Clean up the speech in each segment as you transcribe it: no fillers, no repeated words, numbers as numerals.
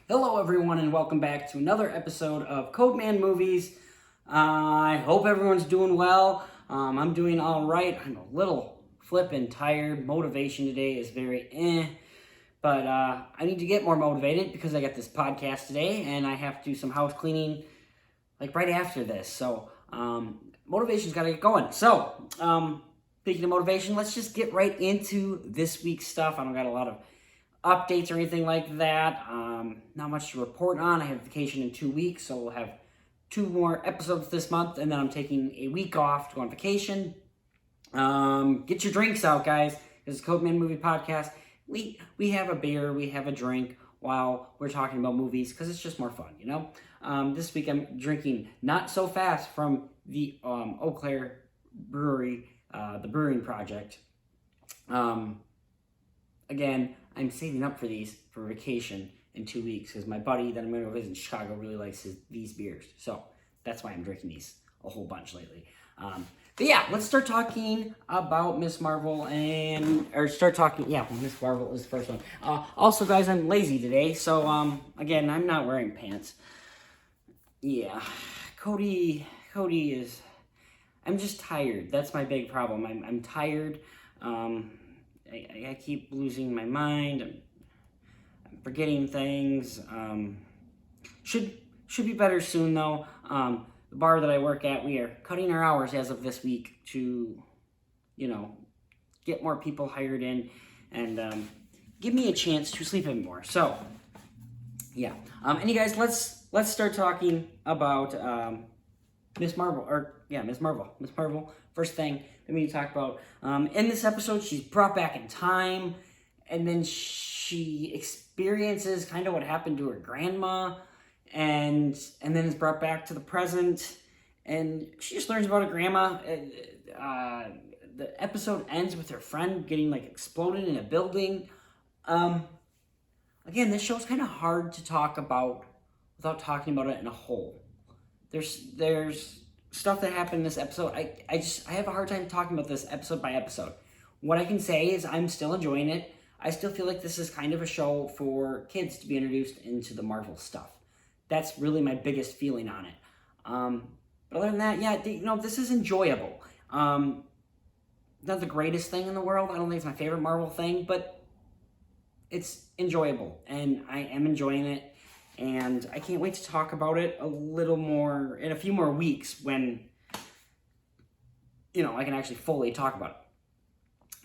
Hello everyone and welcome back to another episode of Codeman Movies. I hope everyone's doing well. I'm doing alright. I'm a little flippin' tired. Motivation today is very but I need to get more motivated because I got this podcast today and I have to do some house cleaning like right after this. So motivation's gotta get going. So speaking of motivation, let's just get right into this week's stuff. I don't got a lot of updates or anything like that. Not much to report on. I have vacation in 2 weeks, so we'll have 2 more episodes this month, and then I'm taking a week off to go on vacation. Get your drinks out, guys. This is Codeman Movie Podcast. We have a beer, we have a drink while we're talking about movies because it's just more fun, you know? This week I'm drinking Not So Fast from the Eau Claire Brewery, the Brewing Project. Again, I'm saving up for these for vacation in 2 weeks because my buddy that I'm going to visit in Chicago really likes these beers. So that's why I'm drinking these a whole bunch lately. But yeah, let's start talking about Miss Marvel Miss Marvel is the first one. Also, guys, I'm lazy today. So, again, I'm not wearing pants. Yeah, Cody is, I'm just tired. That's my big problem. I'm tired. I keep losing my mind. I'm forgetting things. Should be better soon though. The bar that I work at, we are cutting our hours as of this week to, get more people hired in and give me a chance to sleep in more. So, yeah. And you guys, let's start talking about Miss Marvel. Miss Marvel. First thing that we need to talk about. In this episode, she's brought back in time, and then she experiences kind of what happened to her grandma, and then is brought back to the present, and she just learns about her grandma. The episode ends with her friend getting exploded in a building. Again, this show's kind of hard to talk about without talking about it in a whole. There's stuff that happened in this episode. I have a hard time talking about this episode by episode. What I can say is I'm still enjoying it. I still feel like this is kind of a show for kids to be introduced into the Marvel stuff. That's really my biggest feeling on it. But other than that, yeah, this is enjoyable. Not the greatest thing in the world. I don't think it's my favorite Marvel thing, but it's enjoyable, and I am enjoying it. And I can't wait to talk about it a little more in a few more weeks when, I can actually fully talk about it.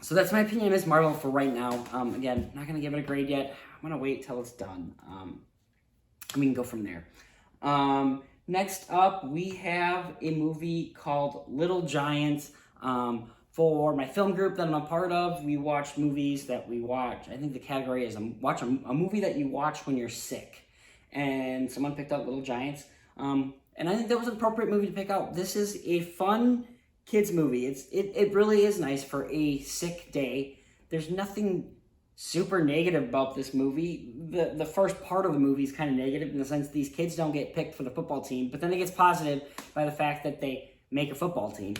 So that's my opinion of Ms. Marvel for right now. Again, not going to give it a grade yet. I'm going to wait till it's done. And we can go from there. Next up, we have a movie called Little Giants. For my film group that I'm a part of, we watch movies that we watch. I think the category is watch a movie that you watch when you're sick. And someone picked out Little Giants. And I think that was an appropriate movie to pick out. This is a fun kids movie. It really is nice for a sick day. There's nothing super negative about this movie. The first part of the movie is kind of negative in the sense these kids don't get picked for the football team, but then it gets positive by the fact that they make a football team.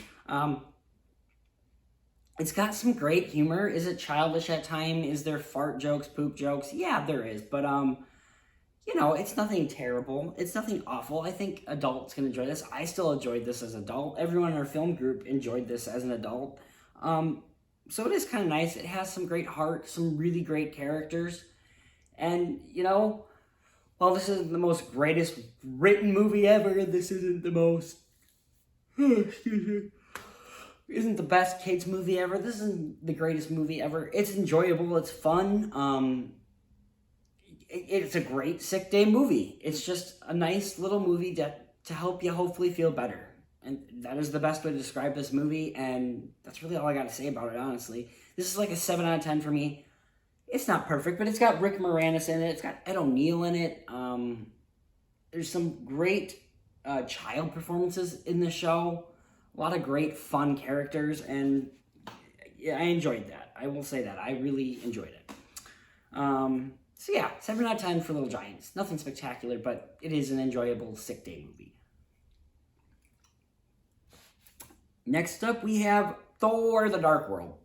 It's got some great humor. Is it childish at times? Is there fart jokes, poop jokes? Yeah, there is, but it's nothing terrible. It's nothing awful. I think adults can enjoy this. I still enjoyed this as an adult. Everyone in our film group enjoyed this as an adult. So it is kind of nice. It has some great heart, some really great characters. And, while this isn't the most greatest written movie ever, this isn't the most, isn't the best kids movie ever. This isn't the greatest movie ever. It's enjoyable. It's fun. It's a great sick day movie. It's just a nice little movie to help you hopefully feel better. And that is the best way to describe this movie, and that's really all I got to say about it, honestly. This is like a 7 out of 10 for me. It's not perfect, but it's got Rick Moranis in it. It's got Ed O'Neill in it. There's some great child performances in the show. A lot of great, fun characters, and yeah, I enjoyed that. I will say that. I really enjoyed it. So yeah, 7 out of 10 for Little Giants. Nothing spectacular, but it is an enjoyable sick day movie. Next up, we have Thor: The Dark World.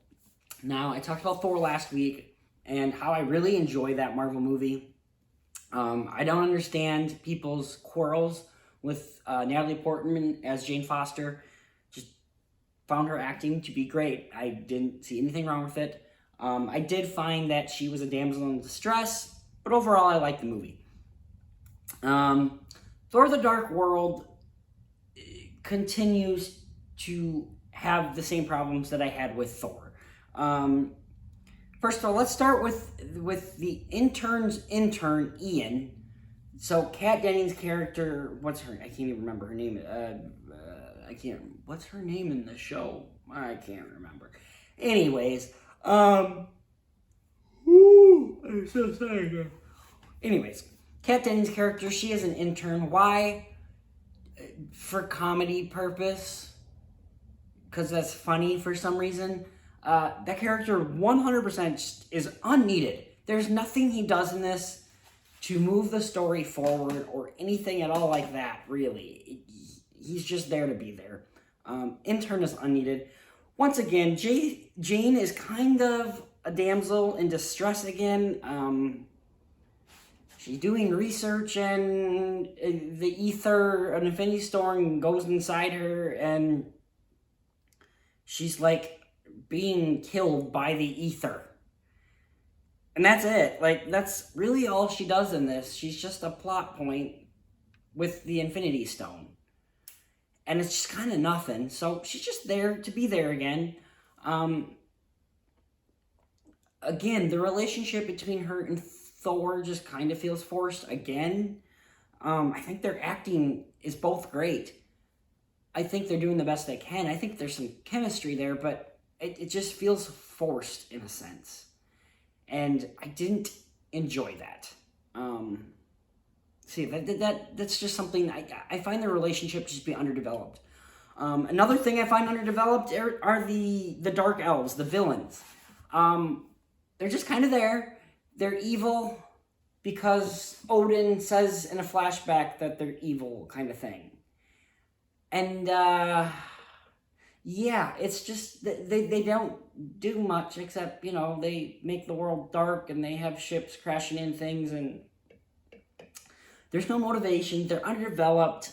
Now, I talked about Thor last week and how I really enjoy that Marvel movie. I don't understand people's quarrels with Natalie Portman as Jane Foster. Just found her acting to be great. I didn't see anything wrong with it. I did find that she was a damsel in distress, but overall I liked the movie. Thor the Dark World continues to have the same problems that I had with Thor. First of all, let's start with the intern's intern, Ian. So Kat Dennings' character, what's her? I can't even remember her name. What's her name in the show? I can't remember. Anyways, I'm so sorry. Anyways, Kat Dennings' character, she is an intern. Why? For comedy purpose. Because that's funny for some reason. That character 100% is unneeded. There's nothing he does in this to move the story forward or anything at all like that, really. He's just there to be there. Intern is unneeded. Once again, Jane is kind of a damsel in distress again. She's doing research and the ether, an infinity stone goes inside her and she's like being killed by the ether. And that's it. Like, that's really all she does in this. She's just a plot point with the Infinity Stone. And it's just kind of nothing. So she's just there to be there again. Again, the relationship between her and Thor just kind of feels forced again. I think their acting is both great. I think they're doing the best they can. I think there's some chemistry there, but it just feels forced in a sense. And I didn't enjoy that. That's just something, I find their relationship just be underdeveloped. Another thing I find underdeveloped are the Dark Elves, the villains. They're just kind of there. They're evil because Odin says in a flashback that they're evil kind of thing. And, yeah, it's just, they don't do much except, they make the world dark and they have ships crashing in things and there's no motivation. They're underdeveloped.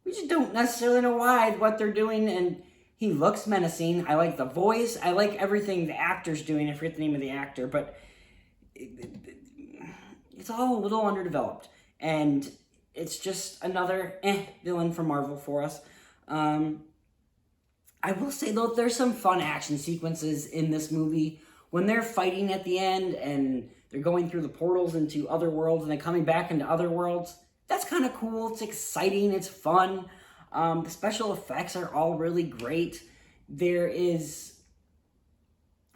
We just don't necessarily know what they're doing, and he looks menacing. I like the voice. I like everything the actor's doing. I forget the name of the actor, but it's all a little underdeveloped. And it's just another villain from Marvel for us. I will say, though, there's some fun action sequences in this movie. When they're fighting at the end and they're going through the portals into other worlds and then coming back into other worlds, that's kind of cool. It's exciting. It's fun. The special effects are all really great. There is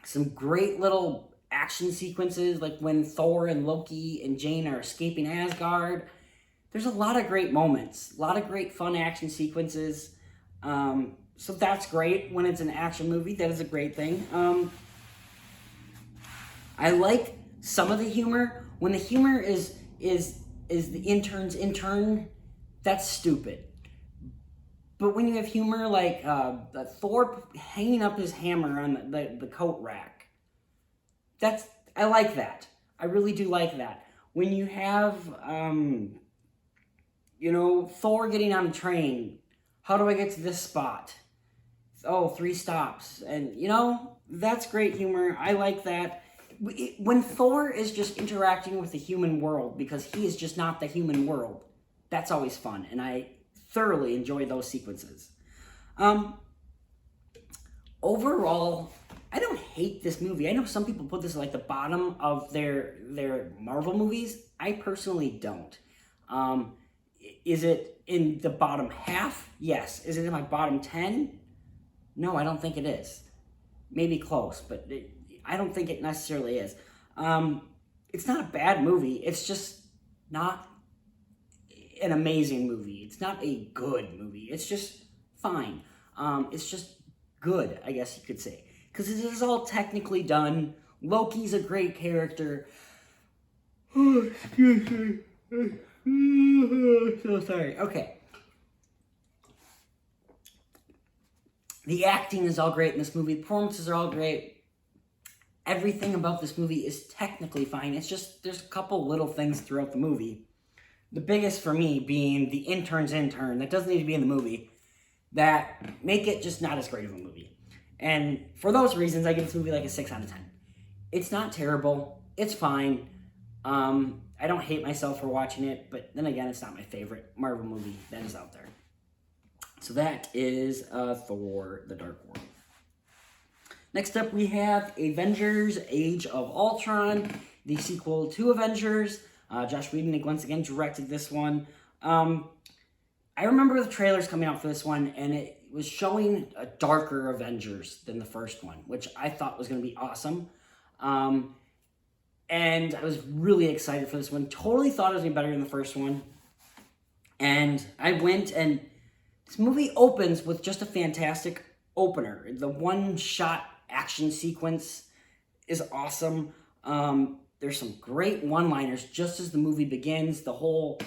some great little action sequences, like when Thor and Loki and Jane are escaping Asgard. There's a lot of great moments, a lot of great fun action sequences. So that's great. When it's an action movie, that is a great thing. I like some of the humor. When the humor is the intern's intern, that's stupid. But when you have humor like Thor hanging up his hammer on the coat rack, I like that. I really do like that. When you have, Thor getting on a train, how do I get to this spot? Oh, 3 stops. And, that's great humor. I like that. When Thor is just interacting with the human world, because he is just not the human world, that's always fun. And I thoroughly enjoy those sequences. Overall, I don't hate this movie. I know some people put this at like the bottom of their Marvel movies. I personally don't. Is it in the bottom half? Yes. Is it in my bottom 10? No, I don't think it is. Maybe close, but I don't think it necessarily is. It's not a bad movie. It's just not an amazing movie. It's not a good movie. It's just fine. It's just good, I guess you could say. Because it is all technically done. Loki's a great character. Oh, excuse me. So sorry. Okay. The acting is all great in this movie. The performances are all great. everything about this movie is technically fine. It's just there's a couple little things throughout the movie. The biggest for me being the intern's intern that doesn't need to be in the movie that make it just not as great of a movie. And for those reasons, I give this movie like a 6 out of 10. It's not terrible. It's fine. I don't hate myself for watching it, but then again, it's not my favorite Marvel movie that is out there. So that is Thor: The Dark World. Next up, we have Avengers: Age of Ultron, the sequel to Avengers. Josh Whedon once again directed this one. I remember the trailers coming out for this one, and it was showing a darker Avengers than the first one, which I thought was going to be awesome. And I was really excited for this one. Totally thought it was going to be better than the first one. And I went, and this movie opens with just a fantastic opener. The one-shot action sequence is awesome. There's some great one-liners just as the movie begins. The whole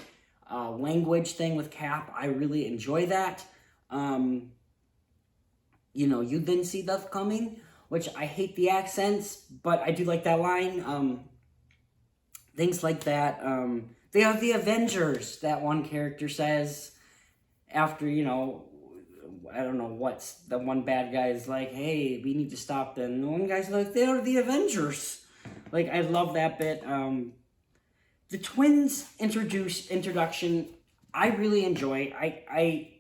language thing with Cap, I really enjoy that. You didn't see that coming, which I hate the accents, but I do like that line. Things like that. They are the Avengers, that one character says after, I don't know what's the one bad guy is like, hey, we need to stop them. The one guy's like, they are the Avengers. Like, I love that bit. The twins introduction, I really enjoy. I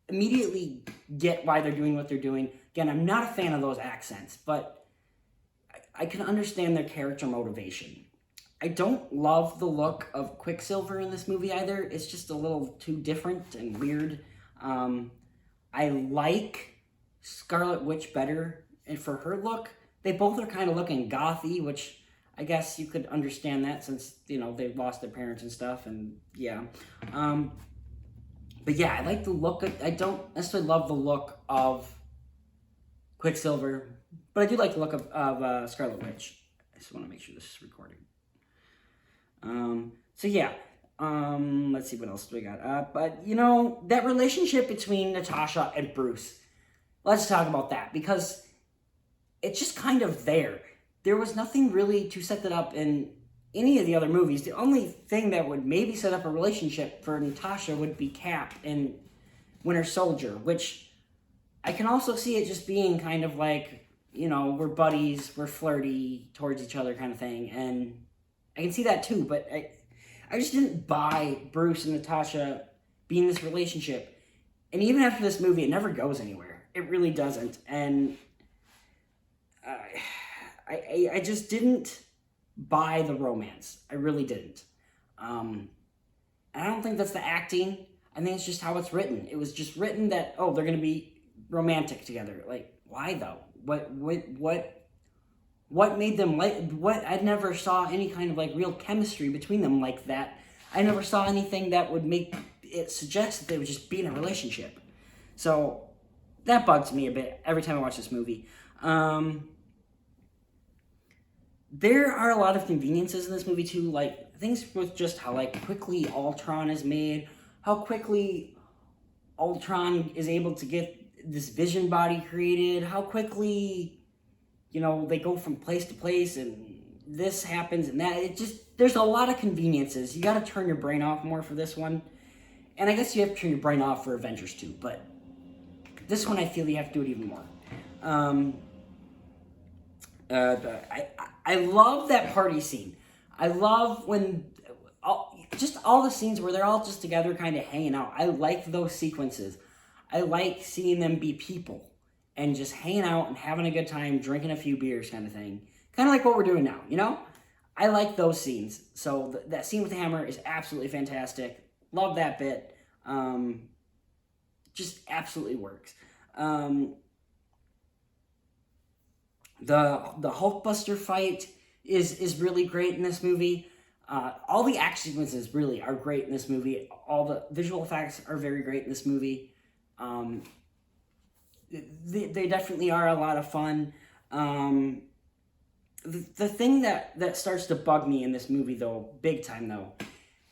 immediately get why they're doing what they're doing. Again, I'm not a fan of those accents, but I can understand their character motivation. I don't love the look of Quicksilver in this movie either. It's just a little too different and weird. I like Scarlet Witch better and for her look. They both are kind of looking gothy, which I guess you could understand that since, they've lost their parents and stuff, and yeah. But yeah, I like the look I don't necessarily love the look of Quicksilver, but I do like the look of Scarlet Witch. I just want to make sure this is recording. So yeah, let's see what else do we got. But that relationship between Natasha and Bruce, let's talk about that, because it's just kind of there. There was nothing really to set that up in any of the other movies. The only thing that would maybe set up a relationship for Natasha would be Cap and Winter Soldier, which I can also see it just being kind of like, we're buddies, we're flirty towards each other kind of thing, and I can see that too, but I just didn't buy Bruce and Natasha being this relationship. And even after this movie, it never goes anywhere. It really doesn't. And I just didn't buy the romance. I really didn't. I don't think that's the acting. I think it's just how it's written. It was just written that, they're going to be romantic together. Like, why though? What made them I never saw any kind of real chemistry between them like that. I never saw anything that would make it suggest that they would just be in a relationship. So that bugs me a bit every time I watch this movie. There are a lot of conveniences in this movie too, like things with just how quickly Ultron is made, how quickly Ultron is able to get this vision body created, how quickly they go from place to place and this happens and that. There's a lot of conveniences. You got to turn your brain off more for this one. And I guess you have to turn your brain off for Avengers too, but this one I feel you have to do it even more. I love that party scene. I love when all the scenes where they're all just together kind of hanging out. I like those sequences. I like seeing them be people and just hanging out and having a good time, drinking a few beers kind of thing. Kind of like what we're doing now, I like those scenes. So that scene with the hammer is absolutely fantastic. Love that bit. Just absolutely works. The Hulkbuster fight is really great in this movie. All the action sequences really are great in this movie. All the visual effects are very great in this movie. They definitely are a lot of fun. The thing that starts to bug me in this movie, though, big time, though,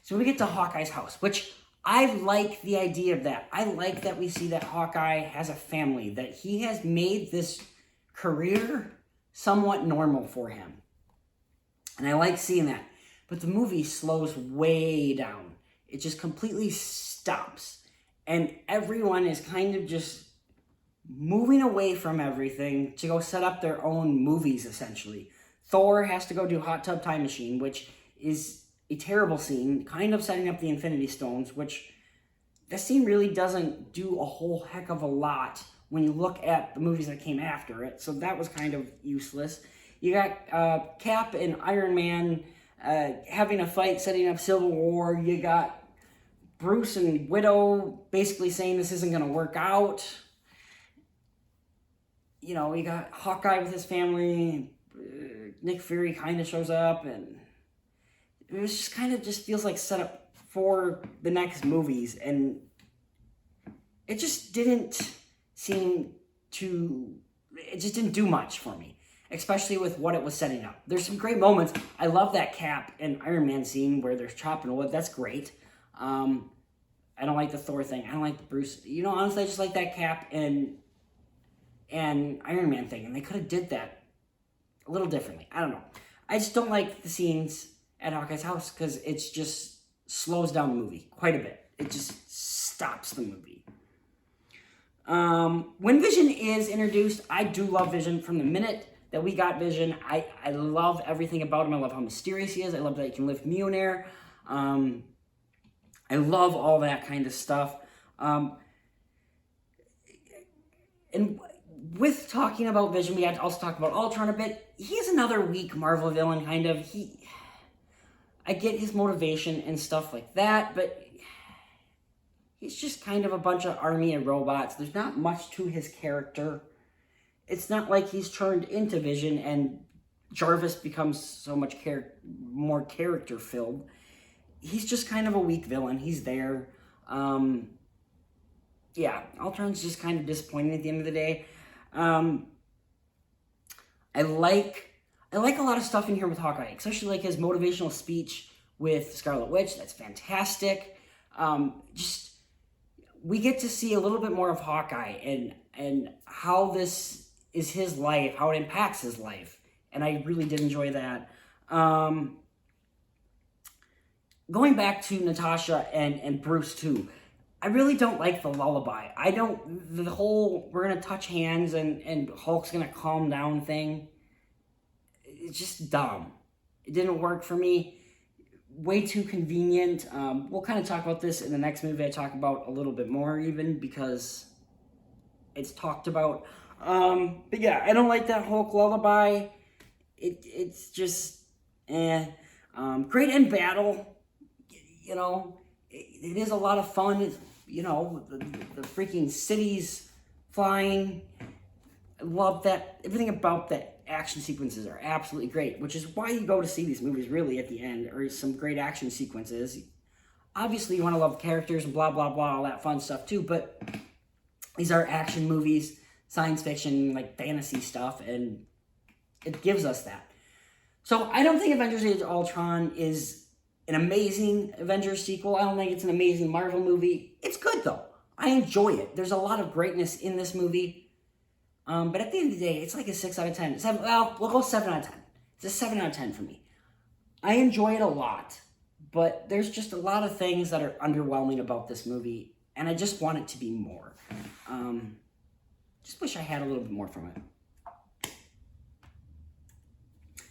so we get to Hawkeye's house, which I like the idea of that. I like that we see that Hawkeye has a family, that he has made this career somewhat normal for him. And I like seeing that. But the movie slows way down. It just completely stops. And everyone is kind of just moving away from everything to go set up their own movies, essentially. Thor has to go do Hot Tub Time Machine, which is a terrible scene, kind of setting up the Infinity Stones, which that scene really doesn't do a whole heck of a lot when you look at the movies that came after it, so that was kind of useless. You got Cap and Iron Man having a fight, setting up Civil War. You got Bruce and Widow basically saying this isn't going to work out. You know, you got Hawkeye with his family. Nick Fury kind of shows up, and it was just kind of just feels like set up for the next movies, and it just didn't seem to, it just didn't do much for me, especially with what it was setting up. There's some great moments. I love that Cap and Iron Man scene where they're chopping wood. That's great. I don't like the Thor thing. I don't like the Bruce. You know, honestly, I just like that Cap and Iron Man thing, and they could have did that a little differently. I don't know. I just don't like the scenes at Hawkeye's house because it's just slows down the movie quite a bit. It just stops the movie. When Vision is introduced, I do love Vision. From the minute that we got Vision, I love everything about him. I love how mysterious he is. I love that he can lift Mjolnir. I love all that kind of stuff. And with talking about Vision, we had to also talk about Ultron a bit. He's another weak Marvel villain, kind of. I get his motivation and stuff like that, but he's just kind of a bunch of army and robots. There's not much to his character. It's not like he's turned into Vision and Jarvis becomes so much more character-filled. He's just kind of a weak villain. He's there. Yeah, Ultron's just kind of disappointing at the end of the day. I like a lot of stuff in here with Hawkeye, especially like his motivational speech with Scarlet Witch. That's fantastic. Just we get to see a little bit more of Hawkeye and how this is his life, how it impacts his life, and I really did enjoy that. Going back to Natasha and Bruce too, I really don't like the lullaby. The whole we're gonna touch hands and Hulk's gonna calm down thing. It's just dumb. It didn't work for me. Way too convenient. We'll kind of talk about this in the next movie. I talk about a little bit more even because it's talked about. But yeah, I don't like that Hulk lullaby. It's just great in battle. You know, it is a lot of fun. You know, the freaking cities flying. I love that. Everything about that action sequences are absolutely great, which is why you go to see these movies really at the end, or some great action sequences. Obviously, you want to love characters and blah, blah, blah, all that fun stuff too, but these are action movies, science fiction, like fantasy stuff, and it gives us that. So I don't think Avengers Age of Ultron is an amazing Avengers sequel. I don't think it's an amazing Marvel movie. It's good, though. I enjoy it. There's a lot of greatness in this movie. But at the end of the day, it's like a 6 out of 10. Well, we'll go 7 out of 10. It's a 7 out of 10 for me. I enjoy it a lot, but there's just a lot of things that are underwhelming about this movie, and I just want it to be more. Just wish I had a little bit more from it.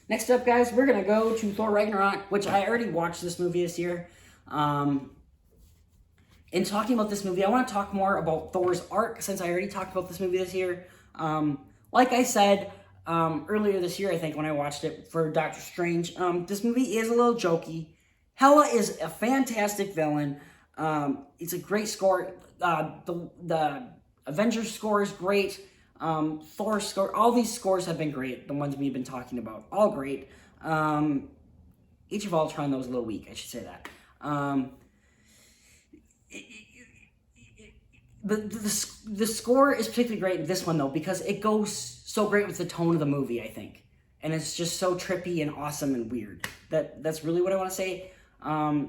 Next up, guys, we're going to go to Thor Ragnarok, which I already watched this movie this year. In talking about this movie, I want to talk more about Thor's arc, since I already talked about this movie this year. Like I said earlier this year, I think, when I watched it for Doctor Strange, this movie is a little jokey. Hela is a fantastic villain. It's a great score. The Avengers score is great. Thor's score, all these scores have been great. The ones we've been talking about, all great. Age of Ultron, though, was a little weak. I should say that. The score is particularly great in this one, though, because it goes so great with the tone of the movie, I think. And it's just so trippy and awesome and weird. That's really what I want to say. The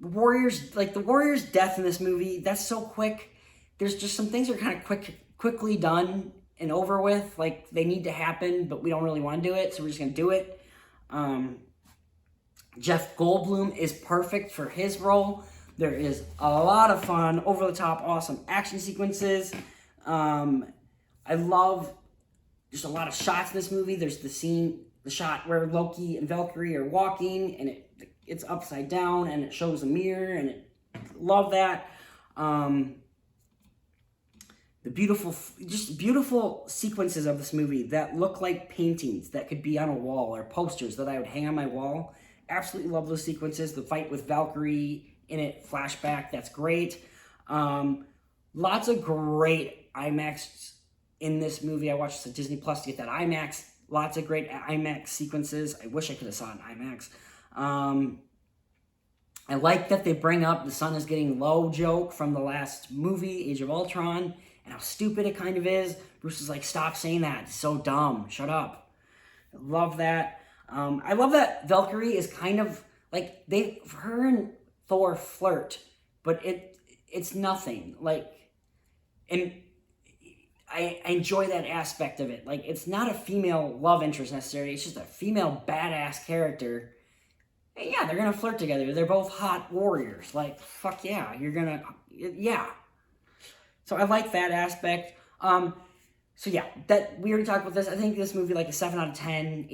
Warrior's death in this movie, that's so quick. There's just some things that are kind of quickly done and over with. Like, they need to happen, but we don't really want to do it, so we're just going to do it. Jeff Goldblum is perfect for his role. There is a lot of fun, over-the-top, awesome action sequences. I love just a lot of shots in this movie. There's the shot where Loki and Valkyrie are walking, and it's upside down, and it shows a mirror, and love that. The beautiful sequences of this movie that look like paintings that could be on a wall or posters that I would hang on my wall. Absolutely love those sequences. The fight with Valkyrie in it, flashback, that's great. Lots of great IMAX in this movie. I watched this at Disney Plus to get that IMAX. Lots of great IMAX sequences. I wish I could have saw it in IMAX. I like that they bring up the sun is getting low joke from the last movie, Age of Ultron, and how stupid it kind of is. Bruce is like, stop saying that. It's so dumb. Shut up. I love that. I love that Valkyrie is kind of like, her and Thor flirt, but it's nothing. Like, and I enjoy that aspect of it. Like, it's not a female love interest necessarily. It's just a female badass character. And yeah, they're gonna flirt together. They're both hot warriors. Like, fuck yeah, yeah. So I like that aspect. So yeah, that we already talked about this. I think this movie like a 7 out of 10,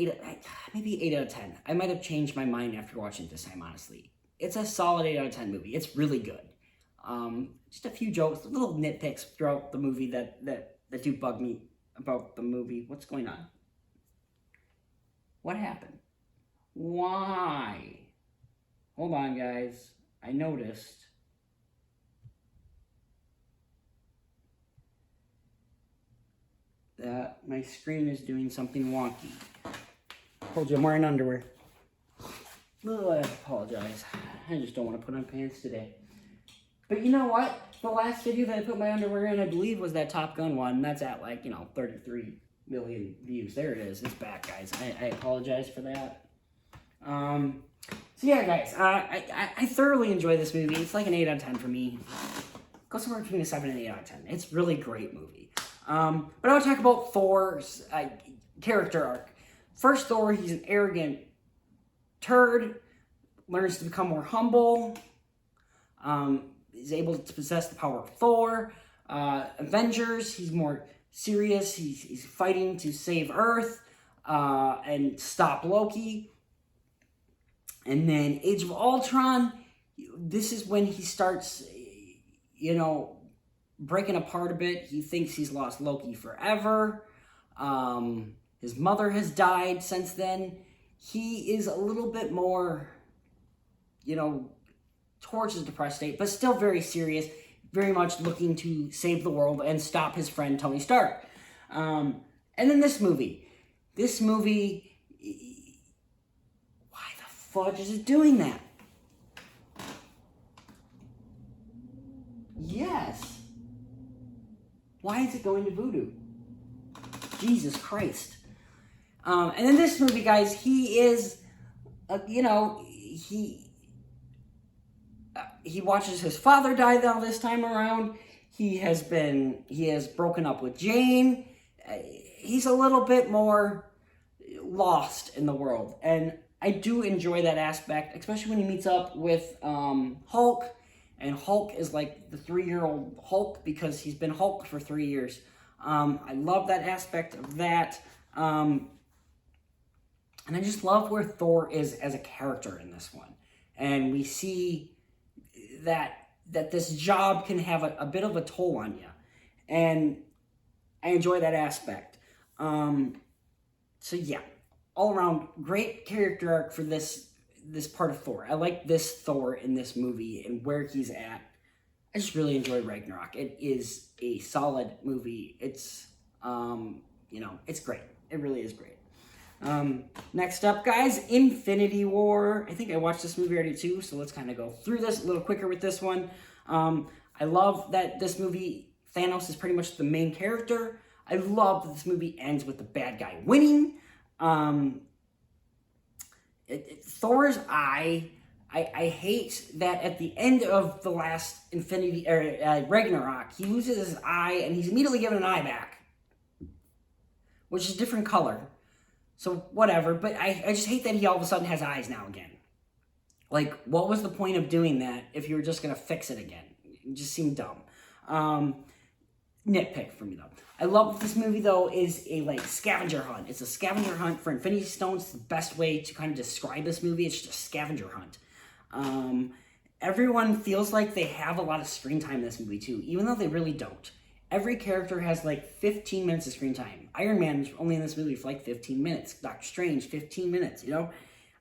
maybe 8 out of 10. I might have changed my mind after watching it this time, honestly. It's a solid 8 out of 10 movie. It's really good. Just a few jokes, little nitpicks throughout the movie that do bug me about the movie. What's going on? What happened? Why? Hold on, guys. I noticed. That my screen is doing something wonky. Told you I'm wearing underwear. Oh, I apologize. I just don't want to put on pants today. But you know what? The last video that I put my underwear in, I believe, was that Top Gun one. That's at 33 million views. There it is. It's back, guys. I apologize for that. So yeah, guys. I thoroughly enjoy this movie. It's like an 8 out of 10 for me. Go somewhere between a 7 and 8 out of 10. It's a really great movie. But I want to talk about Thor's character arc. First, Thor, he's an arrogant turd, learns to become more humble, is able to possess the power of Thor. Avengers, he's more serious, he's fighting to save Earth and stop Loki. And then Age of Ultron, this is when he starts, breaking apart a bit. He thinks he's lost Loki forever. His mother has died since then. He is a little bit more, towards his depressed state, but still very serious, very much looking to save the world and stop his friend Tony Stark. And then this movie, why the fudge is it doing that? Yes. Why is it going to voodoo? Jesus Christ. And in this movie, guys, he is, he watches his father die now this time around. He has broken up with Jane. He's a little bit more lost in the world. And I do enjoy that aspect, especially when he meets up with Hulk. And Hulk is like the 3-year-old Hulk because he's been Hulk for 3 years. I love that aspect of that. And I just love where Thor is as a character in this one. And we see that this job can have a bit of a toll on you. And I enjoy that aspect. So yeah, all around, great character arc for this part of Thor. I like this Thor in this movie and where he's at. I just really enjoy Ragnarok. It is a solid movie. It's, it's great. It really is great. Next up, guys, Infinity War. I think I watched this movie already too, so let's kind of go through this a little quicker with this one. I love that this movie, Thanos is pretty much the main character. I love that this movie ends with the bad guy winning. Thor's eye, I hate that at the end of the last Ragnarok, he loses his eye and he's immediately given an eye back. which is a different color. So whatever, but I just hate that he all of a sudden has eyes now again. Like, what was the point of doing that if you were just going to fix it again? It just seemed dumb. Nitpick for me, though. I love this movie, though, is a, like, scavenger hunt. It's a scavenger hunt for Infinity Stones. The best way to kind of describe this movie, it's just a scavenger hunt. Everyone feels like they have a lot of screen time in this movie, too, even though they really don't. Every character has, like, 15 minutes of screen time. Iron Man's only in this movie for, like, 15 minutes. Doctor Strange, 15 minutes, you know?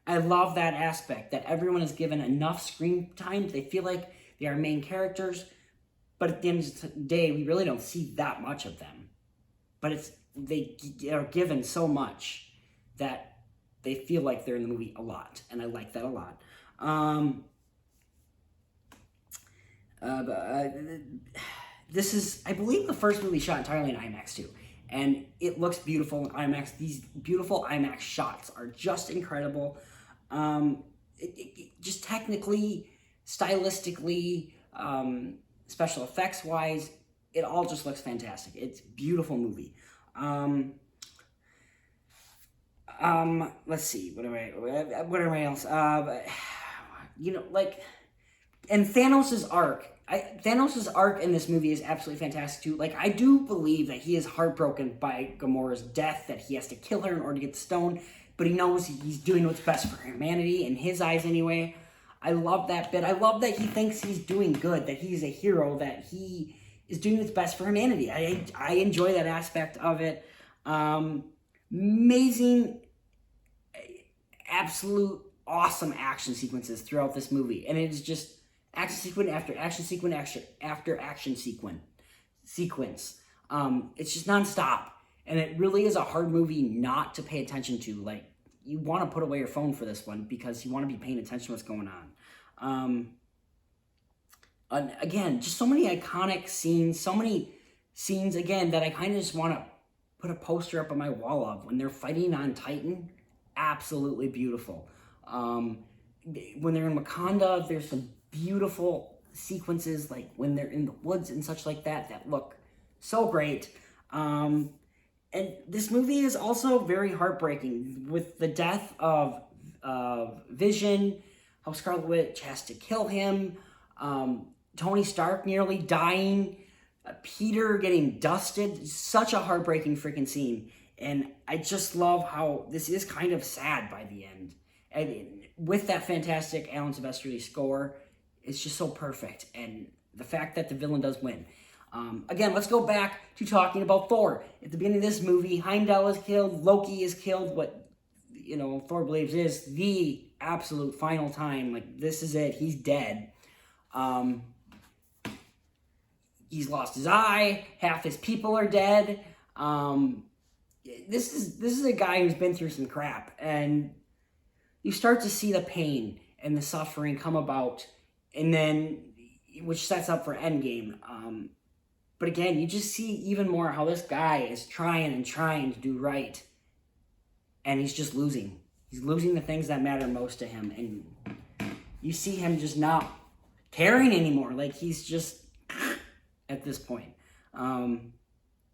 I love that aspect, that everyone is given enough screen time. They feel like they are main characters, but at the end of the day, we really don't see that much of them. But they are given so much that they feel like they're in the movie a lot, and I like that a lot. This is, I believe, the first movie shot entirely in IMAX, too. And it looks beautiful in IMAX. These beautiful IMAX shots are just incredible. Just technically, stylistically, special effects wise, it all just looks fantastic. It's a beautiful movie. Let's see, what am I else? You know, like, and Thanos' arc in this movie is absolutely fantastic too. Like, I do believe that he is heartbroken by Gamora's death, that he has to kill her in order to get the stone, but he knows he's doing what's best for humanity, in his eyes anyway. I love that bit. I love that he thinks he's doing good, that he's a hero, that he is doing what's best for humanity. I enjoy that aspect of it. Amazing, absolute awesome action sequences throughout this movie, and it is just action sequence after action sequence after action sequence. It's just nonstop, and it really is a hard movie not to pay attention to. Like, you want to put away your phone for this one because you want to be paying attention to what's going on. And again, just so many iconic scenes, so many scenes again that I kind of just want to put a poster up on my wall of when they're fighting on Titan. Absolutely beautiful. When they're in Wakanda, there's some beautiful sequences, like when they're in the woods and such like that, that look so great. And this movie is also very heartbreaking with the death of Vision, how Scarlet Witch has to kill him, Tony Stark nearly dying, Peter getting dusted. Such a heartbreaking freaking scene. And I just love how this is kind of sad by the end. And with that fantastic Alan Silvestri score, it's just so perfect. And the fact that the villain does win. Again, let's go back to talking about Thor. At the beginning of this movie, Heimdall is killed, Loki is killed, what, you know, Thor believes is the absolute final time. Like, this is it, he's dead. He's lost his eye, half his people are dead. This is a guy who's been through some crap, and you start to see the pain and the suffering come about, and then, which sets up for Endgame. But again, you just see even more how this guy is trying to do right, and he's just losing. He's losing the things that matter most to him, and you see him just not caring anymore. Like, he's just at this point. And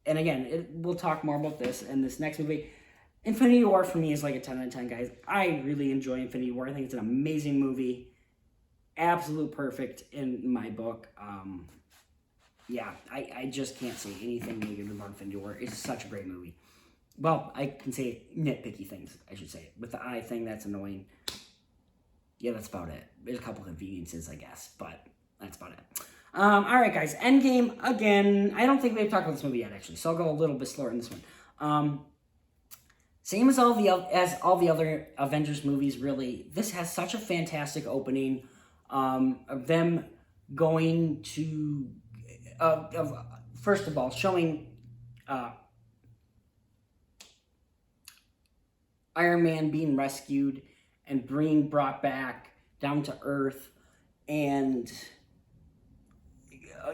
again, we'll talk more about this in this next movie. Infinity War for me is like a 10 out of 10, guys. I really enjoy Infinity War. I think it's an amazing movie. Absolute perfect in my book. Yeah, I just can't say anything negative about Infinity War. It's such a great movie. Well, I can say nitpicky things, I should say. With the eye thing, that's annoying. Yeah, that's about it. There's a couple conveniences, I guess, but that's about it. Alright, guys. Endgame, again. I don't think we've talked about this movie yet, actually, so I'll go a little bit slower in this one. Same as all the other Avengers movies, really. This has such a fantastic opening of them going to... first of all, showing Iron Man being rescued and being brought back down to Earth, and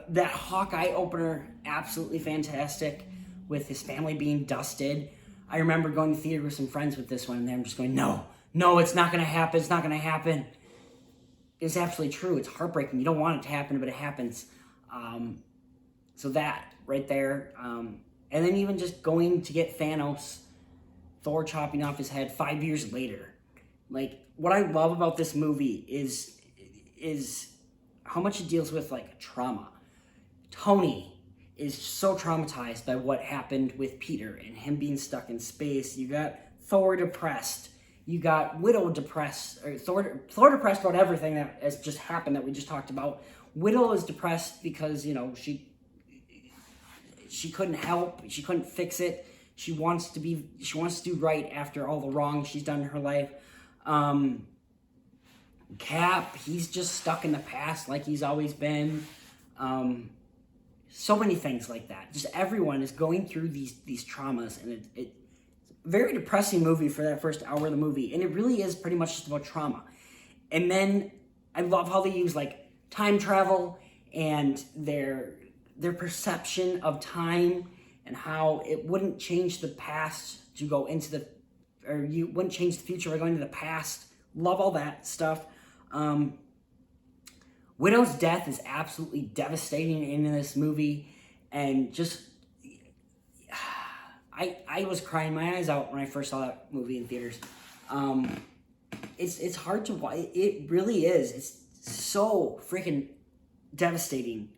that Hawkeye opener, absolutely fantastic, with his family being dusted. I remember going to theater with some friends with this one, and they're just going, no, it's not going to happen, it's not going to happen. It's absolutely true. It's heartbreaking. You don't want it to happen, but it happens. So that right there, And then even just going to get Thanos, Thor chopping off his head 5 years later. Like, what I love about this movie is how much it deals with, like, trauma. Tony is so traumatized by what happened with Peter and him being stuck in space. You got Thor depressed. You got Widow depressed, or Thor depressed about everything that has just happened that we just talked about. Widow is depressed because, you know, she couldn't help, she couldn't fix it. She wants to do right after all the wrong she's done in her life. Cap, he's just stuck in the past like he's always been. So many things like that. Just everyone is going through these traumas, and it's a very depressing movie for that first hour of the movie, and it really is pretty much just about trauma. And then I love how they use, like, time travel and their perception of time, and how it wouldn't change the past to go into the, or you wouldn't change the future by going to the past. Love all that stuff. Widow's death is absolutely devastating in this movie, and just, I was crying my eyes out when I first saw that movie in theaters. It's hard to watch. It really is. It's so freaking devastating,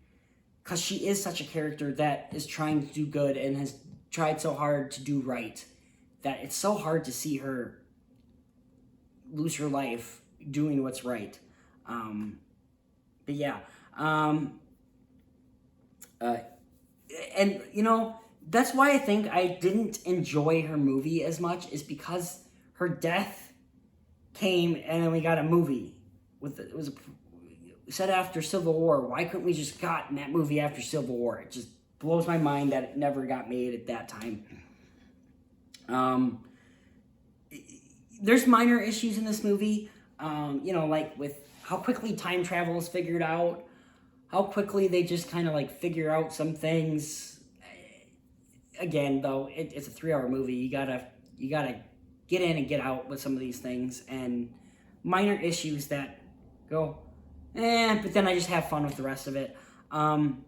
because she is such a character that is trying to do good and has tried so hard to do right, that it's so hard to see her lose her life doing what's right. But yeah, and you know, that's why I think I didn't enjoy her movie as much, is because her death came and then we got a movie it was set after Civil War. Why couldn't we just gotten that movie after Civil War? It just blows my mind that it never got made at that time. There's minor issues in this movie, you know, like with how quickly time travel is figured out, how quickly they just kind of, like, figure out some things. Again, though, it's a 3-hour movie. You gotta get in and get out with some of these things, and minor issues that go, but then I just have fun with the rest of it. And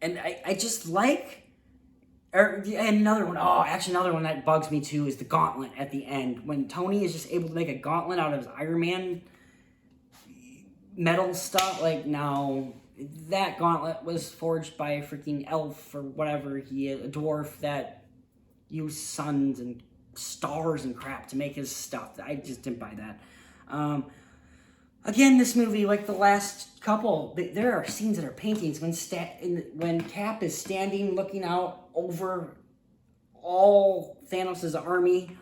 I just like, and another one that bugs me too is the gauntlet at the end, when Tony is just able to make a gauntlet out of his Iron Man metal stuff. Like, no, that gauntlet was forged by a freaking elf or whatever, a dwarf that used suns and stars and crap to make his stuff. I just didn't buy that. Again, this movie, like the last couple, there are scenes that are paintings when Cap is standing looking out over all Thanos' army,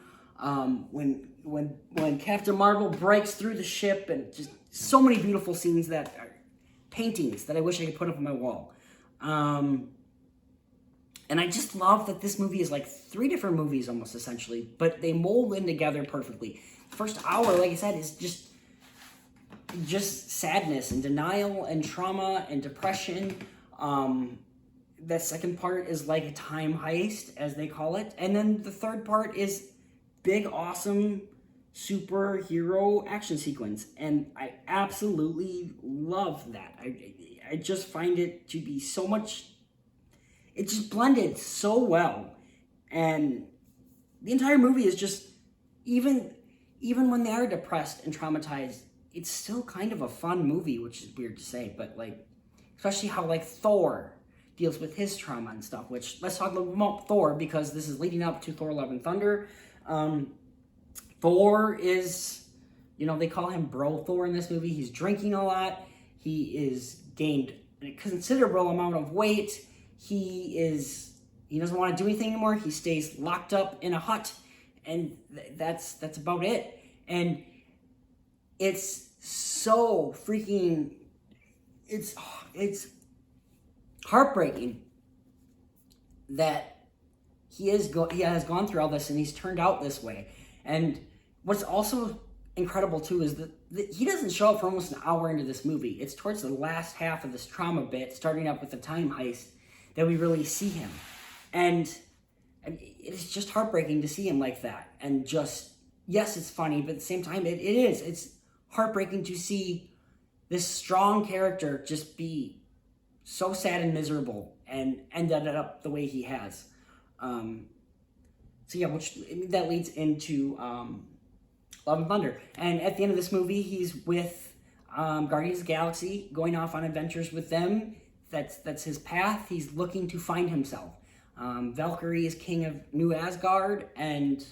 when Captain Marvel breaks through the ship, and just so many beautiful scenes that are paintings that I wish I could put up on my wall. And I just love that this movie is like 3 different movies almost, essentially, but they mold in together perfectly. The first hour, like I said, is just sadness and denial and trauma and depression. The second part is like a time heist, as they call it. And then the third part is big, awesome superhero action sequence. And I absolutely love that. I just find it to be so much, it just blended so well. And the entire movie is just, even when they are depressed and traumatized, it's still kind of a fun movie, which is weird to say, but, like, especially how, like, Thor deals with his trauma and stuff, which, let's talk a little about Thor, because this is leading up to Thor Love and Thunder. Thor is, you know, they call him Bro Thor in this movie. He's drinking a lot. He is gained a considerable amount of weight. He doesn't want to do anything anymore. He stays locked up in a hut, and that's about it. And it's so freaking, it's heartbreaking that he has gone through all this, and he's turned out this way. And what's also incredible too is that he doesn't show up for almost an hour into this movie. It's towards the last half of this trauma bit, starting up with the time heist, that we really see him. And it's just heartbreaking to see him like that. And just, yes, it's funny, but at the same time, it's heartbreaking to see this strong character just be so sad and miserable and ended up the way he has. So yeah, which that leads into Love and Thunder. And at the end of this movie, he's with Guardians of the Galaxy, going off on adventures with them. That's his path. He's looking to find himself. Valkyrie is king of New Asgard, and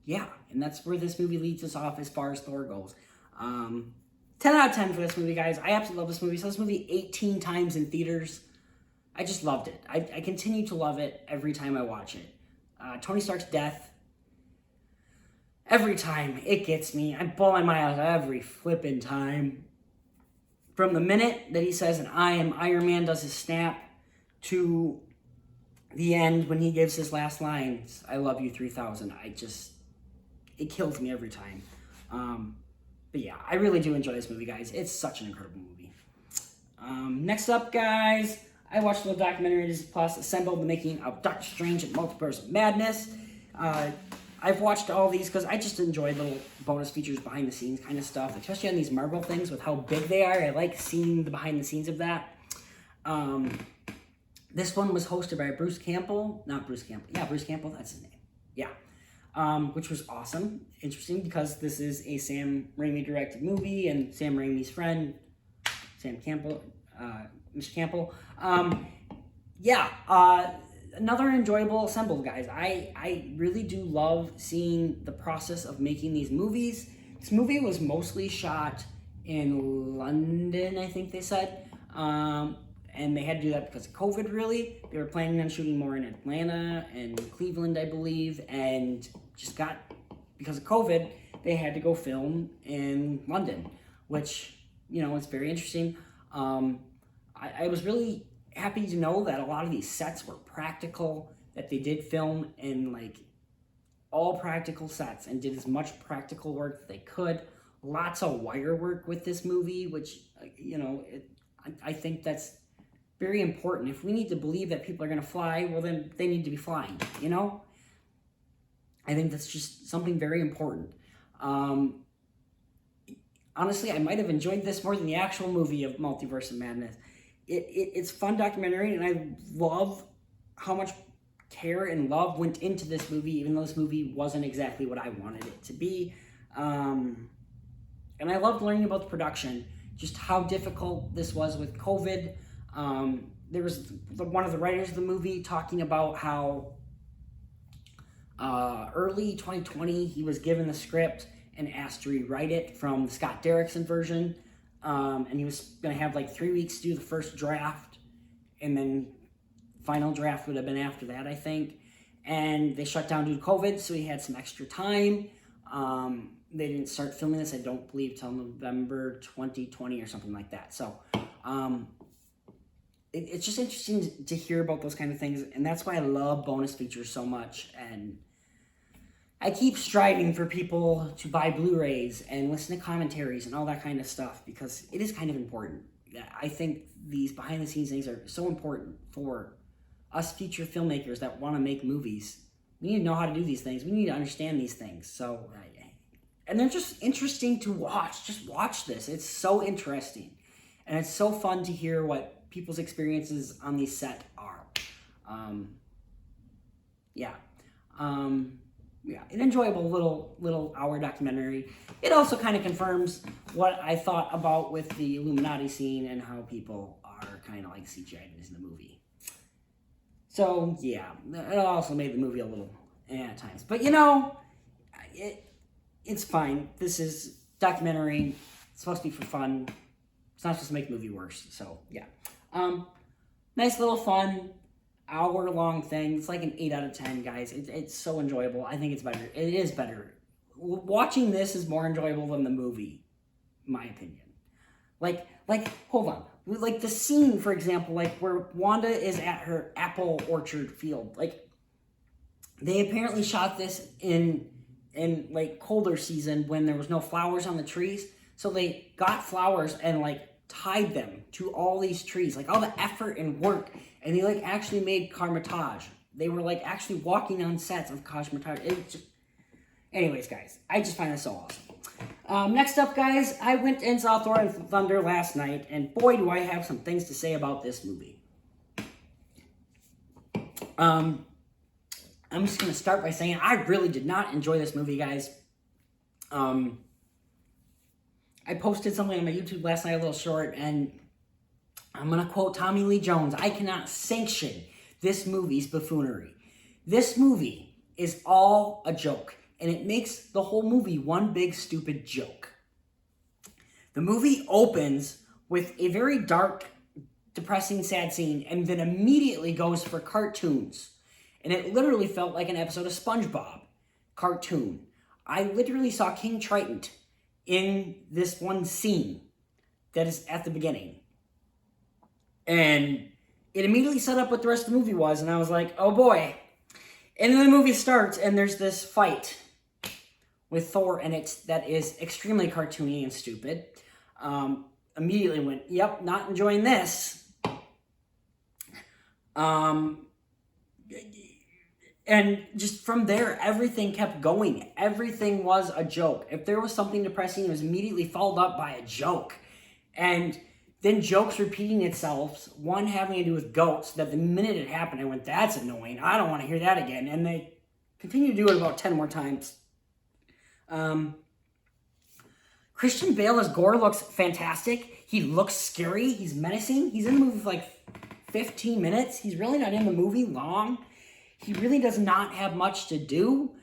yeah, and that's where this movie leads us off as far as Thor goes. 10 out of 10 for this movie, guys. I absolutely love this movie. I saw this movie 18 times in theaters. I just loved it. I continue to love it every time I watch it. Tony Stark's death, every time it gets me. I'm bawling my eyes every flipping time. From the minute that he says, and I am Iron Man, does his snap, to the end when he gives his last lines, I love you 3000. It kills me every time. But yeah, I really do enjoy this movie, guys. It's such an incredible movie. Next up, guys, I watched a little documentary on Disney Plus, Assembled: The Making of Doctor Strange and Multiverse of Madness. I've watched all these because I just enjoy little bonus features, behind the scenes kind of stuff, especially on these Marvel things with how big they are. I like seeing the behind the scenes of that. This one was hosted by Bruce Campbell. Not Bruce Campbell. Yeah, Bruce Campbell, that's his name. Yeah. Which was awesome. Interesting because this is a Sam Raimi directed movie and Sam Raimi's friend, Sam Campbell, Mr. Campbell. Another enjoyable Assembled, guys. I really do love seeing the process of making these movies. This movie was mostly shot in London, I think they said. And they had to do that because of COVID, really. They were planning on shooting more in Atlanta and Cleveland, I believe. And because of COVID, they had to go film in London, which, it's very interesting. I was really happy to know that a lot of these sets were practical, that they did film in all practical sets and did as much practical work that they could. Lots of wire work with this movie, which, I think that's very important. If we need to believe that people are going to fly, well, then they need to be flying, I think that's just something very important. Honestly, I might have enjoyed this more than the actual movie of Multiverse of Madness. It's a fun documentary, and I love how much care and love went into this movie, even though this movie wasn't exactly what I wanted it to be. And I loved learning about the production, just how difficult this was with COVID. There was one of the writers of the movie talking about how early 2020 he was given the script and asked to rewrite it from the Scott Derrickson version. And he was going to have 3 weeks to do the first draft, and then final draft would have been after that, I think. And they shut down due to COVID, so he had some extra time. They didn't start filming this, I don't believe, till November 2020 or something like that. So it's just interesting to hear about those kind of things, and that's why I love bonus features so much. And I keep striving for people to buy Blu-rays and listen to commentaries and all that kind of stuff, because it is kind of important. I think these behind-the-scenes things are so important for us future filmmakers that want to make movies. We need to know how to do these things. We need to understand these things. So, and they're just interesting to watch. Just watch this. It's so interesting. And it's so fun to hear what people's experiences on these set are. An enjoyable little hour documentary. It also kind of confirms what I thought about with the Illuminati scene and how people are kind of CGI'd in the movie. So yeah, it also made the movie a little at times. But it's fine. This is documentary. It's supposed to be for fun. It's not supposed to make the movie worse. So yeah, nice little fun hour-long thing. It's an 8 out of 10, guys. It's so enjoyable. I think it's better. It is better. Watching this is more enjoyable than the movie, in my opinion. Hold on. The scene, for example, where Wanda is at her apple orchard field. They apparently shot this in colder season when there was no flowers on the trees. So they got flowers and tied them to all these trees, all the effort and work, and they actually made Carmitage. They were actually walking on sets of Carmitage. Anyways, guys, I just find this so awesome. Next up, guys, I went and saw Thor and Thunder last night, and boy, do I have some things to say about this movie. I'm just going to start by saying I really did not enjoy this movie, guys. I posted something on my YouTube last night, a little short, and I'm going to quote Tommy Lee Jones. I cannot sanction this movie's buffoonery. This movie is all a joke, and it makes the whole movie one big stupid joke. The movie opens with a very dark, depressing, sad scene, and then immediately goes for cartoons. And it literally felt like an episode of SpongeBob cartoon. I literally saw King Triton in this one scene that is at the beginning. And it immediately set up what the rest of the movie was, and I was like, oh boy. And then the movie starts, and there's this fight with Thor, and that is extremely cartoony and stupid. Immediately went, yep, not enjoying this. And just from there, everything kept going. Everything was a joke. If there was something depressing, it was immediately followed up by a joke. And then jokes repeating itself, one having to do with goats, that the minute it happened, I went, that's annoying. I don't want to hear that again. And they continue to do it about 10 more times. Christian Bale as Gore looks fantastic. He looks scary. He's menacing. He's in the movie for like 15 minutes. He's really not in the movie long. He really does not have much to do.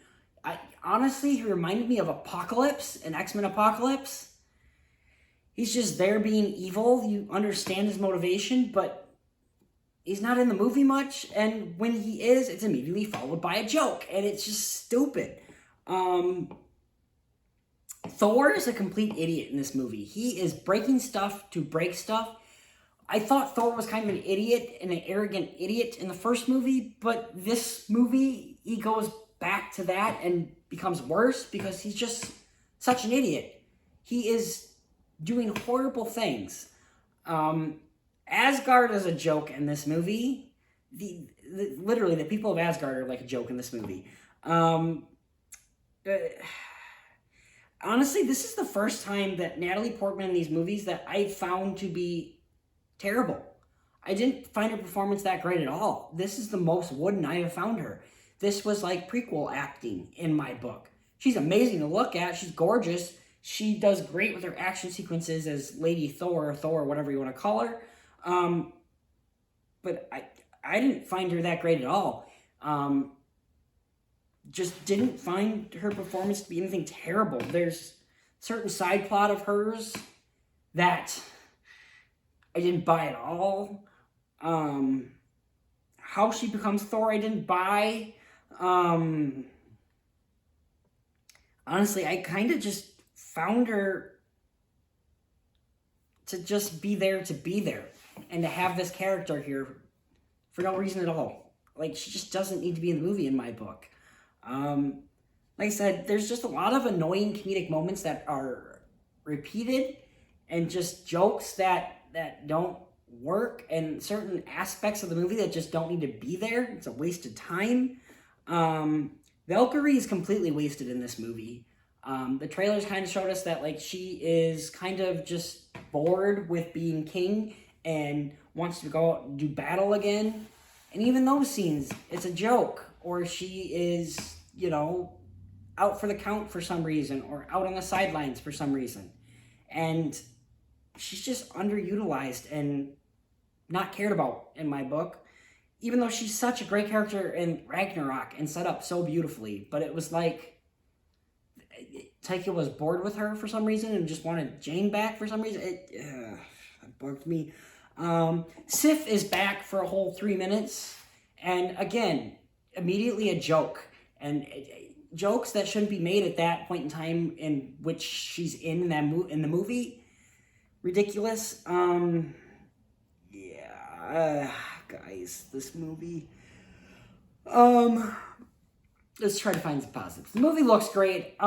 Honestly, he reminded me of Apocalypse, an X-Men Apocalypse. He's just there being evil. You understand his motivation, but he's not in the movie much. And when he is, it's immediately followed by a joke. And it's just stupid. Thor is a complete idiot in this movie. He is breaking stuff to break stuff. I thought Thor was kind of an idiot and an arrogant idiot in the first movie, but this movie, he goes back to that and becomes worse because he's just such an idiot. He is doing horrible things. Asgard is a joke in this movie. Literally, the people of Asgard are like a joke in this movie. Honestly, this is the first time that Natalie Portman in these movies that I found to be terrible. I didn't find her performance that great at all. This is the most wooden I have found her. This was like prequel acting in my book. She's amazing to look at. She's gorgeous. She does great with her action sequences as Lady Thor, or Thor, whatever you want to call her. But I didn't find her that great at all. Just didn't find her performance to be anything terrible. There's certain side plot of hers that I didn't buy at all. How she becomes Thor, I didn't buy. Honestly, I kind of just found her to just be there to be there. And to have this character here for no reason at all. Like, she just doesn't need to be in the movie in my book. Like I said, there's just a lot of annoying comedic moments that are repeated and just jokes that don't work, and certain aspects of the movie that just don't need to be there. It's a wasted time. Valkyrie is completely wasted in this movie. The trailers kind of showed us that like she is kind of just bored with being king and wants to go out and do battle again. And even those scenes, it's a joke. Or she is, out for the count for some reason, or out on the sidelines for some reason. And she's just underutilized and not cared about in my book. Even though she's such a great character in Ragnarok and set up so beautifully. But it was like Taika was bored with her for some reason and just wanted Jane back for some reason. That bugged me. Sif is back for a whole 3 minutes. And again, immediately a joke. And jokes that shouldn't be made at that point in time in which she's in the movie. Ridiculous. Guys, this movie. Let's try to find some positives. The movie looks great.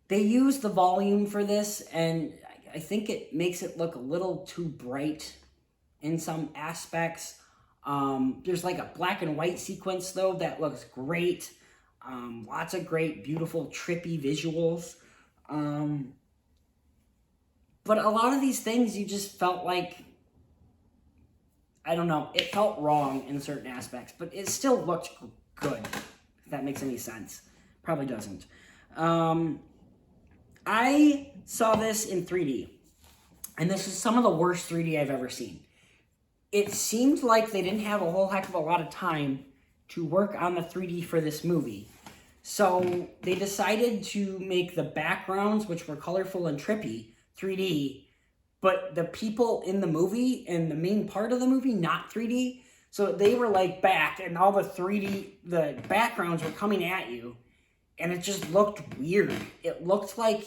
They use the volume for this, and I think it makes it look a little too bright in some aspects. There's like a black and white sequence, though, that looks great. Lots of great, beautiful, trippy visuals. But a lot of these things you just felt like I don't know, it felt wrong in certain aspects, but it still looked good, if that makes any sense. Probably doesn't. I saw this in 3D, and this is some of the worst 3D I've ever seen. It seemed like they didn't have a whole heck of a lot of time to work on the 3D for this movie. So they decided to make the backgrounds, which were colorful and trippy, 3D, but the people in the movie and the main part of the movie, not 3D. So they were like back, and all the 3D, the backgrounds were coming at you, and it just looked weird. It looked like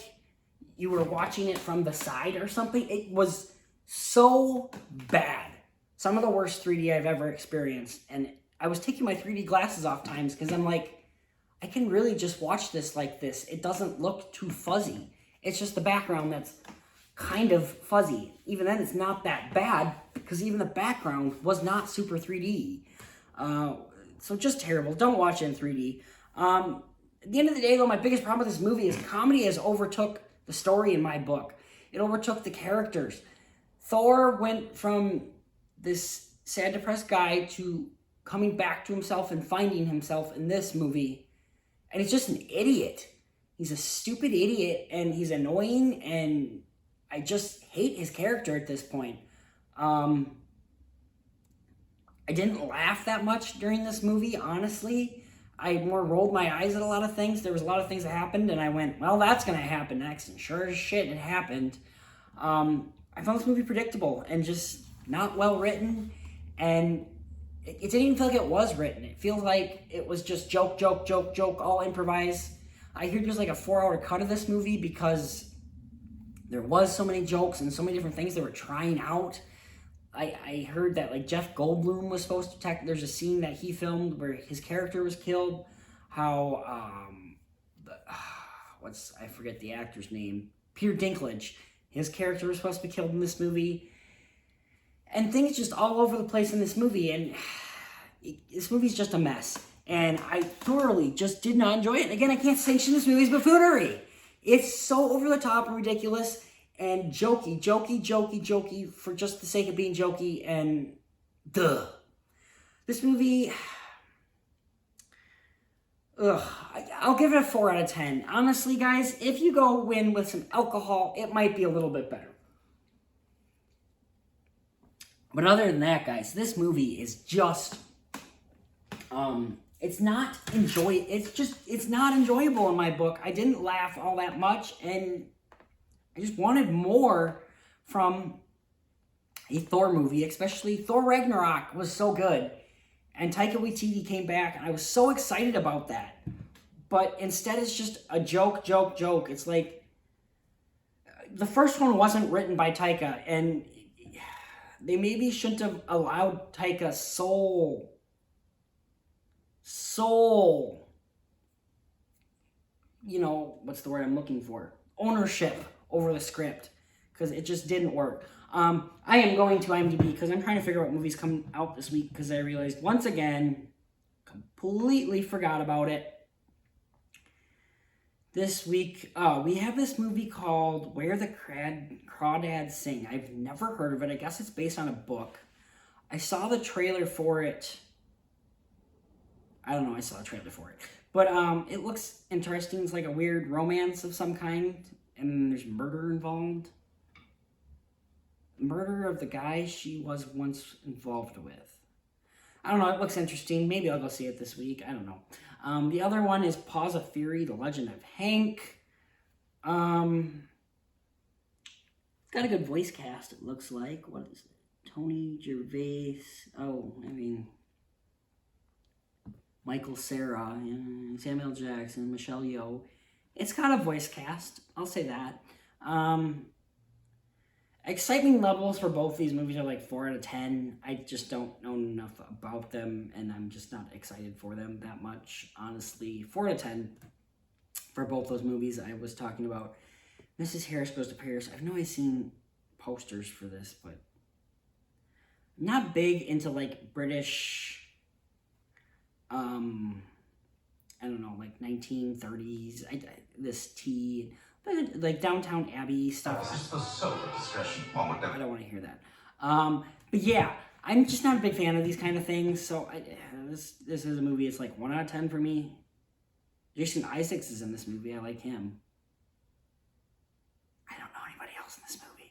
you were watching it from the side or something. It was so bad. Some of the worst 3D I've ever experienced. And I was taking my 3D glasses off times because I'm like, I can really just watch this like this. It doesn't look too fuzzy. It's just the background that's kind of fuzzy. Even then, it's not that bad because even the background was not super 3D. So just terrible. Don't watch it in 3D. At the end of the day, though, my biggest problem with this movie is comedy has overtook the story in my book. It overtook the characters. Thor went from this sad, depressed guy to coming back to himself and finding himself in this movie. And he's just an idiot. He's a stupid idiot, and he's annoying, and I just hate his character at this point. I didn't laugh that much during this movie, honestly. I more rolled my eyes at a lot of things. There was a lot of things that happened, and I went, well, that's going to happen next. And sure as shit, it happened. I found this movie predictable and just not well written, and it didn't even feel like it was written. It feels like it was just joke, all improvised. I hear there's like a 4-hour cut of this movie because there was so many jokes and so many different things they were trying out. I heard that like Jeff Goldblum was supposed to attack. There's a scene that he filmed where his character was killed. How I forget the actor's name. Peter Dinklage. His character was supposed to be killed in this movie. And things just all over the place in this movie. And this movie's just a mess. And I thoroughly just did not enjoy it. And again, I can't sanction this movie's buffoonery. It's so over the top and ridiculous and jokey for just the sake of being jokey, and duh. This movie, I'll give it a 4 out of 10. Honestly, guys, if you go in with some alcohol, it might be a little bit better. But other than that, guys, this movie is just, it's not enjoyable in my book. I didn't laugh all that much, and I just wanted more from a Thor movie, especially Thor Ragnarok was so good. And Taika Waititi came back, and I was so excited about that. But instead, it's just a joke. It's like, the first one wasn't written by Taika, and they maybe shouldn't have allowed Taika soul, you know, what's the word I'm looking for? Ownership over the script, because it just didn't work. I am going to IMDb because I'm trying to figure out what movies come out this week, because I realized once again, completely forgot about it. This week, we have this movie called Where the Crawdads Sing. I've never heard of it. I guess it's based on a book. I saw the trailer for it. I don't know, I saw a trailer for it. But it looks interesting. It's like a weird romance of some kind. And there's murder involved. Murder of the guy she was once involved with. I don't know, it looks interesting. Maybe I'll go see it this week. I don't know. The other one is Paws of Fury, The Legend of Hank. It's got a good voice cast, it looks like. What is it? Tony Gervais. Michael Cera, Samuel Jackson, Michelle Yeoh. It's got a voice cast, I'll say that. Excitement levels for both these movies are like 4 out of 10. I just don't know enough about them, and I'm just not excited for them that much, honestly. 4 out of 10 for both those movies I was talking about. Mrs. Harris Goes to Paris. I've always seen posters for this, but I'm not big into like British, I don't know, like 1930s, this tea, like Downtown Abbey stuff. This is so discretion. I don't want to hear that. But yeah, I'm just not a big fan of these kind of things. So this is a movie. It's like 1 out of 10 for me. Jason Isaacs is in this movie. I like him. I don't know anybody else in this movie.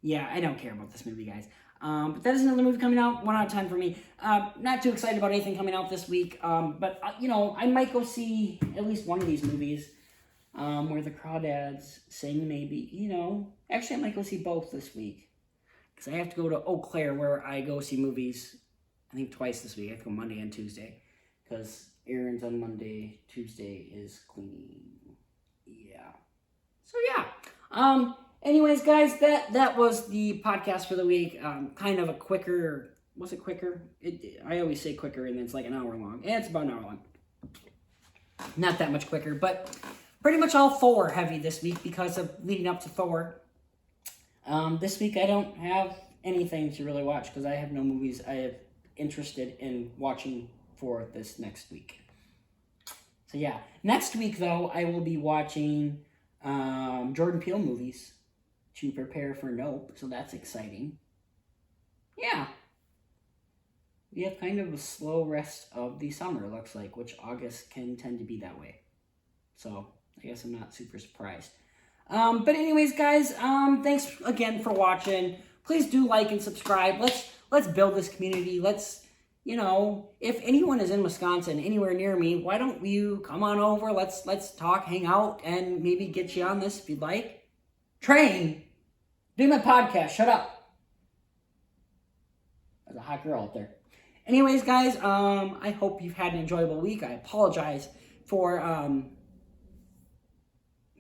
Yeah, I don't care about this movie, guys. But that is another movie coming out. 1 out of 10 for me. Not too excited about anything coming out this week. But I might go see at least one of these movies. Where the Crawdads sing, maybe. Actually, I might go see both this week. Because I have to go to Eau Claire, where I go see movies, I think twice this week. I have to go Monday and Tuesday. Because Aaron's on Monday, Tuesday is cleaning. Yeah. So, yeah. Anyways, guys, that was the podcast for the week. Kind of a quicker, was it quicker? I always say quicker, and it's like an hour long. And it's about an hour long. Not that much quicker, but pretty much all Thor heavy this week because of leading up to Thor. This week I don't have anything to really watch because I have no movies I am interested in watching for this next week. So yeah, next week though I will be watching Jordan Peele movies to prepare for Nope, so that's exciting. Yeah. We have kind of a slow rest of the summer, it looks like, which August can tend to be that way. So I guess I'm not super surprised. But anyways, guys, thanks again for watching. Please do like and subscribe. Let's build this community. Let's, if anyone is in Wisconsin, anywhere near me, why don't you come on over? Let's talk, hang out, and maybe get you on this if you'd like. Train, do my podcast. Shut up. There's a hot girl out there. Anyways, guys, I hope you've had an enjoyable week. I apologize for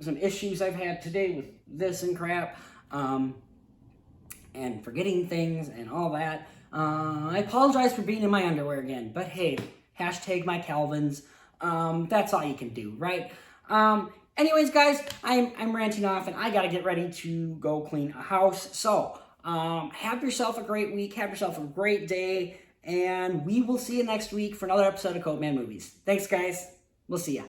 some issues I've had today with this and crap, and forgetting things and all that. I apologize for being in my underwear again, but hey, hashtag my Calvins. That's all you can do, right? Anyways, guys, I'm ranting off, and I gotta get ready to go clean a house. So, have yourself a great week. Have yourself a great day, and we will see you next week for another episode of Code Man Movies. Thanks, guys. We'll see ya.